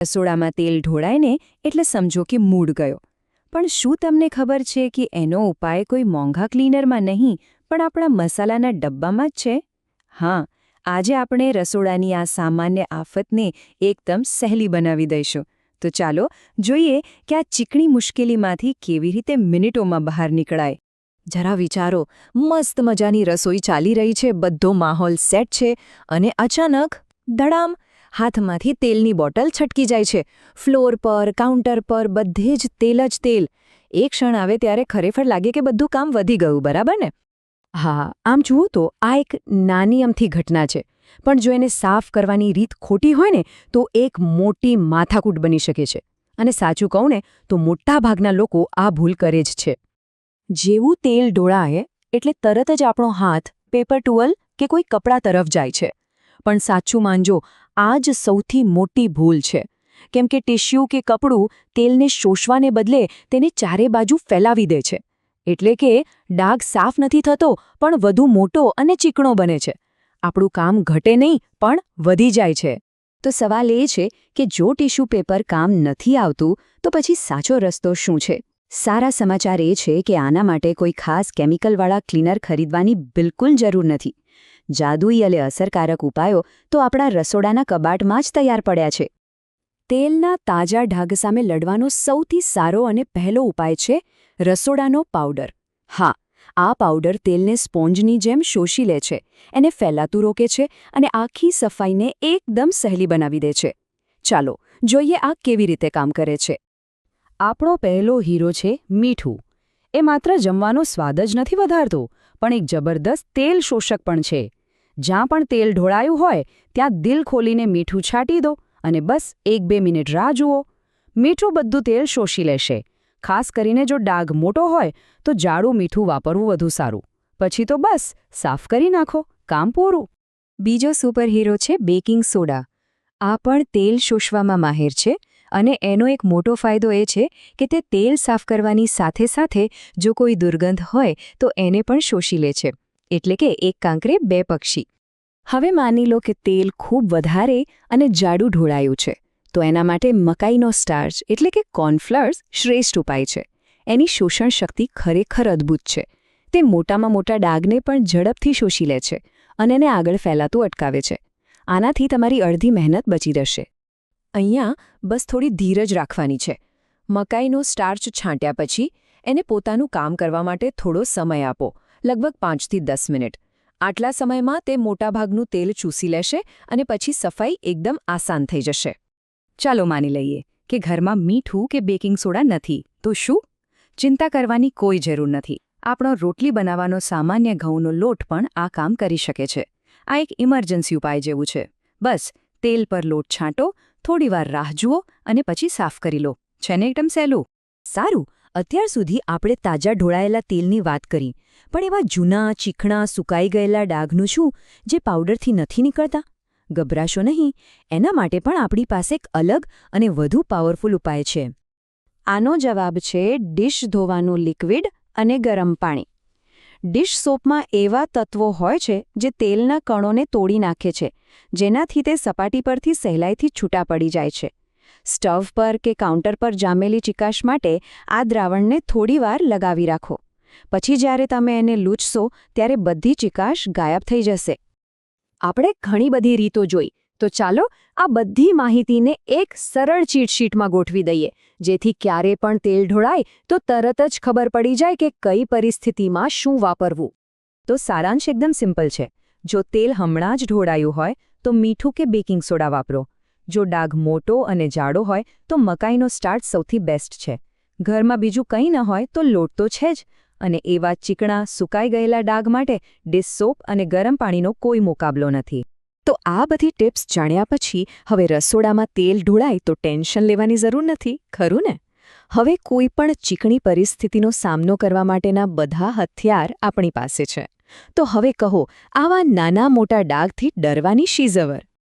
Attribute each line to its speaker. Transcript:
Speaker 1: રસોડામાં તેલ ઢોળાય ને એટલે સમજો કે મૂડ ગયો. પણ શું તમને ખબર છે કે એનો ઉપાય કોઈ મોંઘા ક્લીનરમાં નહીં પણ આપણા મસાલાના ડબ્બામાં જ છે? હા, આજે આપણે રસોડાની આ સામાન્ય આફતને એકદમ સહેલી બનાવી દઈશું. તો ચાલો જોઈએ કે આ ચીકણી મુશ્કેલીમાંથી કેવી રીતે મિનિટોમાં બહાર નીકળાય.
Speaker 2: જરા વિચારો, મસ્ત મજાની રસોઈ ચાલી રહી છે, બધો માહોલ સેટ છે, અને અચાનક ધડામ, હાથમાંથી તેલની બોટલ છટકી જાય છે. ફ્લોર પર, કાઉન્ટર પર બધે જ તેલ. એક ક્ષણ આવે ત્યારે ખરેખર લાગે કે બધું કામ વધી ગયું, બરાબર ને? હા, આમ જુઓ તો આ એક નાની અમથી ઘટના છે, પણ જો એને સાફ કરવાની રીત ખોટી હોય ને તો એક મોટી માથાકૂટ બની શકે છે. અને સાચું કહું ને તો મોટાભાગના લોકો આ ભૂલ કરે જ છે. જેવું તેલ ઢોળાય એટલે તરત જ આપણો હાથ પેપર ટુવલ કે કોઈ કપડાં તરફ જાય છે. પણ સાચું માનજો, આ જ સૌથી મોટી ભૂલ છે. કેમ કે ટિશ્યુ કે કપડું તેલને શોષવાને બદલે તેને ચારે બાજુ ફેલાવી દે છે. એટલે કે ડાઘ સાફ નથી થતો પણ વધુ મોટો અને ચીકણો બને છે. આપણું કામ ઘટે નહીં પણ વધી જાય છે. તો સવાલ એ છે કે જો ટિશ્યુ પેપર કામ નથી આવતું તો પછી સાચો રસ્તો શું છે? સારા સમાચાર એ છે કે આના માટે કોઈ ખાસ કેમિકલવાળા ક્લીનર ખરીદવાની બિલકુલ જરૂર નથી. જાદુઈ અને અસરકારક ઉપાયો તો આપણા રસોડાના કબાટમાં જ તૈયાર પડ્યા છે. તેલના તાજા ડાઘ સામે લડવાનો સૌથી સારો અને પહેલો ઉપાય છે રસોડાનો પાવડર. હા, આ પાવડર તેલને સ્પોન્જની જેમ શોષી લે છે, એને ફેલાતું રોકે છે અને આખી સફાઈને એકદમ સહેલી બનાવી દે છે. ચાલો જોઈએ આ કેવી રીતે કામ કરે છે. આપણો પહેલો હીરો છે મીઠું. એ માત્ર જમવાનો સ્વાદ જ નથી વધારતું, પણ એક જબરદસ્ત તેલ શોષક પણ છે. જ્યાં પણ તેલ ઢોળાયું હોય ત્યાં દિલ ખોલીને મીઠું છાંટી દો અને બસ 1-2 મિનિટ રાહ જુઓ. મીઠું બધું તેલ શોષી લેશે. ખાસ કરીને જો ડાઘ મોટો હોય તો જાડું મીઠું વાપરવું વધુ સારું. પછી તો બસ સાફ કરી નાખો, કામ પૂરું. બીજો સુપર હીરો છે બેકિંગ સોડા. આ પણ તેલ શોષવામાં માહિર છે અને એનો એક મોટો ફાયદો એ છે કે તે તેલ સાફ કરવાની સાથે સાથે જો કોઈ દુર્ગંધ હોય તો એને પણ શોષી લે છે. એટલે કે એક કાંકરે બે પક્ષી. હવે માની લો કે તેલ ખૂબ વધારે અને જાડું ઢોળાયું છે, તો એના માટે મકાઈનો સ્ટાર્ચ એટલે કે કોર્નફ્લાવર શ્રેષ્ઠ ઉપાય છે. એની શોષણ શક્તિ ખરેખર અદ્ભુત છે. તે મોટામાં મોટા ડાઘને પણ ઝડપથી શોષી લે છે અને એને આગળ ફેલાતું અટકાવે છે. આનાથી તમારી અડધી મહેનત બચી જશે. અહીંયા બસ થોડી ધીરજ રાખવાની છે. મકાઈનો સ્ટાર્ચ છાંટ્યા પછી એને પોતાનું કામ કરવા માટે થોડો સમય આપો, લગભગ 5થી 10 મિનિટ. આટલા સમયમાં તે મોટાભાગનું તેલ ચૂસી લેશે અને પછી સફાઈ એકદમ આસાન થઈ જશે. ચાલો માની લઈએ કે ઘરમાં મીઠું કે બેકિંગ સોડા નથી, તો શું? ચિંતા કરવાની કોઈ જરૂર નથી. આપણો રોટલી બનાવવાનો સામાન્ય ઘઉંનો લોટ પણ આ કામ કરી શકે છે. આ એક ઇમરજન્સી ઉપાય જેવું છે. બસ તેલ પર લોટ છાંટો, થોડીવાર રાહ જુઓ અને પછી સાફ કરી લો. છે ને એકદમ સહેલું? સારું, અત્યાર સુધી આપણે તાજા ઢોળાયેલા તેલની વાત કરી, પણ એવા જૂના, ચીકણા, સુકાઈ ગયેલા ડાઘનું શું જે પાવડરથી નથી નીકળતા? ગભરાશો નહીં, એના માટે પણ આપણી પાસે એક અલગ અને વધુ પાવરફુલ ઉપાય છે. આનો જવાબ છે ડિશ ધોવાનું લિક્વિડ અને ગરમ પાણી. ડિશ સોપમાં એવા તત્વો હોય છે જે તેલના કણોને તોડી નાખે છે, જેનાથી તે સપાટી પરથી સહેલાઈથી છૂટા પડી જાય છે. સ્ટવ પર કે કાઉન્ટર પર જામેલી ચિકાશ માટે આ દ્રાવણને થોડીવાર લગાવી રાખો. પછી જ્યારે તમે એને લૂછશો ત્યારે બધી ચિકાશ ગાયબ થઈ જશે. આપણે ઘણી બધી રીતો જોઈ, તો ચાલો આ બધી માહિતીને એક સરળ ચીટશીટમાં ગોઠવી દઈએ, જેથી ક્યારે પણ તેલ ઢોળાય તો તરત જ ખબર પડી જાય કે કઈ પરિસ્થિતિમાં શું વાપરવું. તો સારાંશ એકદમ સિમ્પલ છે. જો તેલ હમણાં જ ઢોળાયું હોય તો મીઠું કે બેકિંગ સોડા વાપરો. જો ડાઘ મોટો અને જાડો હોય તો મકાઈનો સ્ટાર્ચ સૌથી બેસ્ટ છે. ઘરમાં બીજું કંઈ ન હોય તો લોટ તો છે જ. અને એવા ચીકણા, સુકાઈ ગયેલા ડાઘ માટે ડિશ સોપ અને ગરમ પાણીનો કોઈ મુકાબલો નથી. તો આ બધી ટિપ્સ જાણ્યા પછી હવે રસોડામાં તેલ ઢોળાય તો ટેન્શન લેવાની જરૂર નથી, ખરું ને? હવે કોઈ પણ ચીકણી પરિસ્થિતિનો સામનો કરવા માટેના બધા હથિયાર આપણી પાસે છે. તો હવે કહો, આવા નાના મોટા ડાઘથી ડરવાની શી જરૂર?